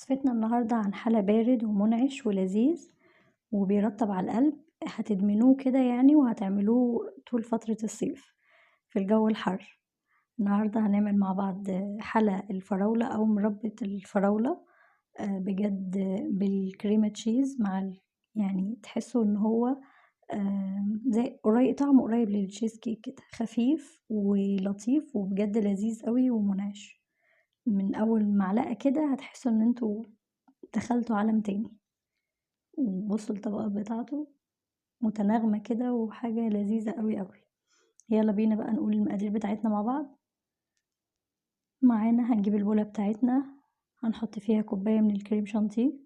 وصفتنا النهاردة عن حلا بارد ومنعش ولذيذ وبيرطب على القلب، هتدمنوه كده يعني وهتعملوه طول فترة الصيف في الجو الحر. النهاردة هنعمل مع بعض حلا الفراولة أو مربى الفراولة، بجد بالكريمة تشيز يعني تحسوا ان هو زي طعمه قريب للتشيز كيك كده، خفيف ولطيف وبجد لذيذ قوي ومنعش. من اول معلقة كده هتحسوا ان انتوا دخلتوا عالم تاني. وبصوا الطبقات بتاعته متناغمة كده وحاجة لذيذة قوي قوي. يلا بينا بقى نقول المقادير بتاعتنا مع بعض. معانا هنجيب البولة بتاعتنا، هنحط فيها كوباية من الكريم شانتيه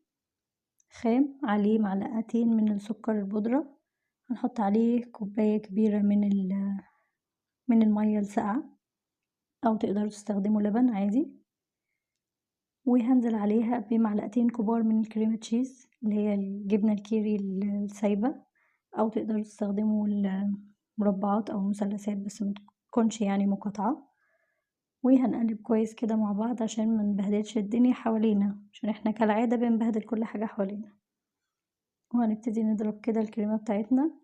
خام، عليه معلقتين من السكر البودرة، هنحط عليه كوباية كبيرة من المية الساقعة، أو تقدروا تستخدموا لبن عادي، وهنزل عليها بمعلقتين كبار من الكريمة تشيز اللي هي الجبنة الكيري السايبة، أو تقدروا تستخدموا المربعات أو المثلثات بس متكونش يعني مقاطعة. وهنقلب كويس كده مع بعض عشان منبهدلش الدنيا حوالينا، عشان احنا كالعادة بنبهدل كل حاجة حوالينا. وهنبتدي نضرب كده الكريمة بتاعتنا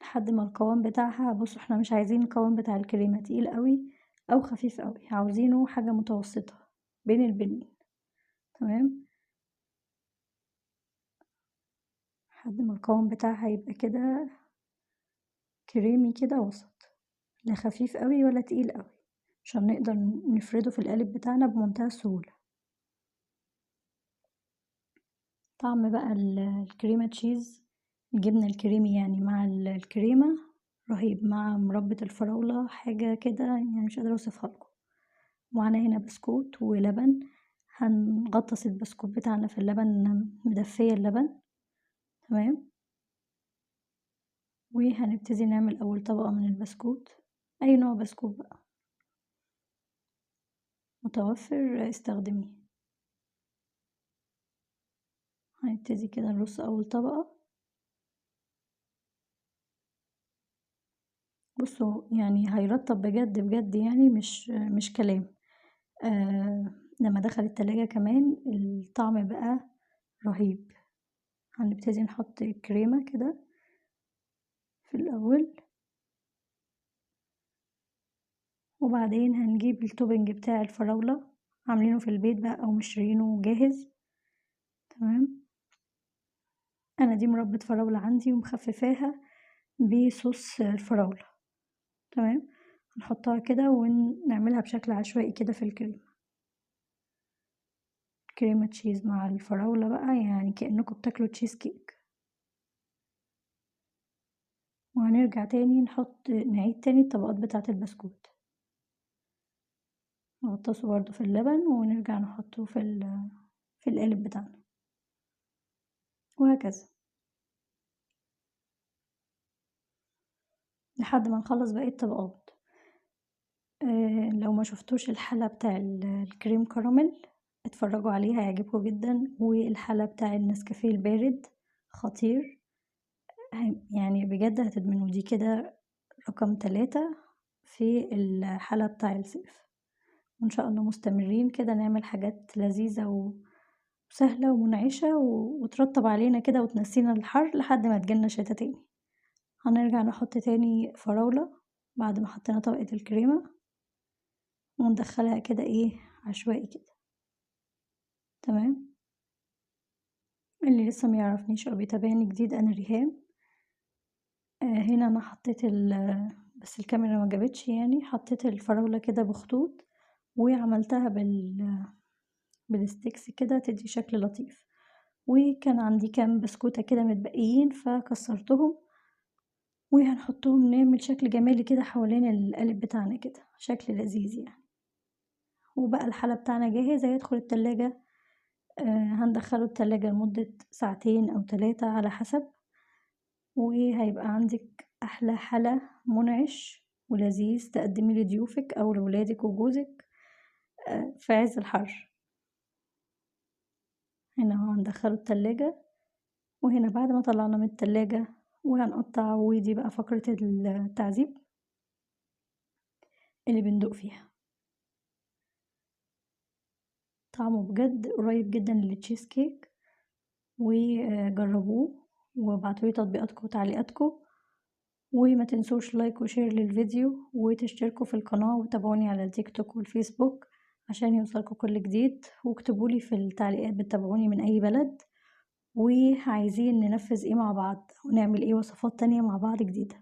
لحد ما القوام بتاعها، بصوا احنا مش عايزين القوام بتاع الكريمة تقيل قوي او خفيف قوي، عاوزينه حاجة متوسطة بين البنين. تمام، لحد ما القوام بتاعها يبقى كده كريمي كده وسط، لا خفيف قوي ولا تقيل قوي، عشان نقدر نفرده في القالب بتاعنا بمنتهى السهولة. طعم بقى الكريمة تشيز، الجبنة الكريمي يعني مع الكريمة رهيب، مع مربى الفراولة حاجة كده يعني مش قادرة اوصفها لكم. ومعانا هنا بسكوت ولبن، هنغطس البسكوت بتاعنا في اللبن، مدفية اللبن. تمام، وهنبتدي نعمل أول طبقة من البسكوت، أي نوع بسكوت بقى متوفر استخدميه. هنبتدي كده نرص أول طبقة. بصوا يعني هيرطب بجد بجد، يعني مش كلام. لما دخل التلاجة كمان الطعم بقى رهيب. هنبتدي نحط الكريمة كده في الأول، وبعدين هنجيب التوبنج بتاع الفراولة، عاملينه في البيت بقى أو مشترينه جاهز. تمام، أنا دي مربى فراولة عندي ومخففاها بصوص الفراولة. تمام، نحطها كده ونعملها بشكل عشوائي كده في كريمة تشيز مع الفراولة بقى، يعني كأنكم بتاكلوا تشيز كيك. وهنرجع تاني نعيد تاني الطبقات بتاعة البسكوت، نغطسه برضو في اللبن ونرجع نحطه في القالب بتاعنا، وهكذا لحد ما نخلص باقي الطبقات. لو ما شفتوش الحلة بتاع الكريم كراميل اتفرجوا عليها هيعجبكم جدا، والحلة بتاع النسكافيه البارد خطير، يعني بجد هتدمنوا. دي كده رقم 3 في الحلة بتاع الصيف، وإن شاء الله مستمرين كده نعمل حاجات لذيذة وسهلة ومنعشة وترطب علينا كده وتنسينا الحر لحد ما تجيلنا شتا تاني. هنرجع نحط تاني فراولة بعد ما حطينا طبقة الكريمة، وندخلها كده ايه عشوائي كده. تمام، اللي لسه ميعرفنيش او بيتابعني جديد، انا ريهام. هنا انا حطيت بس الكاميرا ما جابتش، يعني حطيت الفراولة كده بخطوط وعملتها بالستيكس كده تدي شكل لطيف. وكان عندي كام بسكوتة كده متبقيين فكسرتهم، وهنحطهم نعمل شكل جمالي كده حوالين القالب بتاعنا كده، شكل لذيذ يعني. وبقى الحلى بتاعنا جاهز، هيدخل التلاجة. هندخله التلاجة لمدة ساعتين أو 3 على حسب، وهيبقى عندك أحلى حلى منعش ولذيذ تقدمي لضيوفك أو لولادك وجوزك في عز الحر. هنا هو هندخله التلاجة، وهنا بعد ما طلعنا من التلاجة وهنقطع، ودي بقى فقرة التعذيب اللي بندوق فيها. طعمه بجد قريب جدًا للتشيز كيك، وجربوه وابعتوا لي تطبيقاتكم وتعليقاتكم، وما تنسوش لايك وشير للفيديو، وتشتركوا في القناة وتابعوني على التيك توك والفيسبوك عشان يوصلكوا كل جديد، واكتبوا لي في التعليقات بتتابعوني من أي بلد، وعايزين ننفذ إيه مع بعض ونعمل إيه وصفات تانية مع بعض جديدة.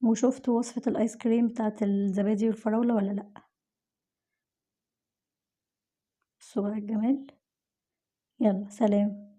وشُفتوا وصفة الآيس كريم بتاعة الزبادي والفراولة والّا لأ؟ بصوا بقى الجمال. يالّا سلام.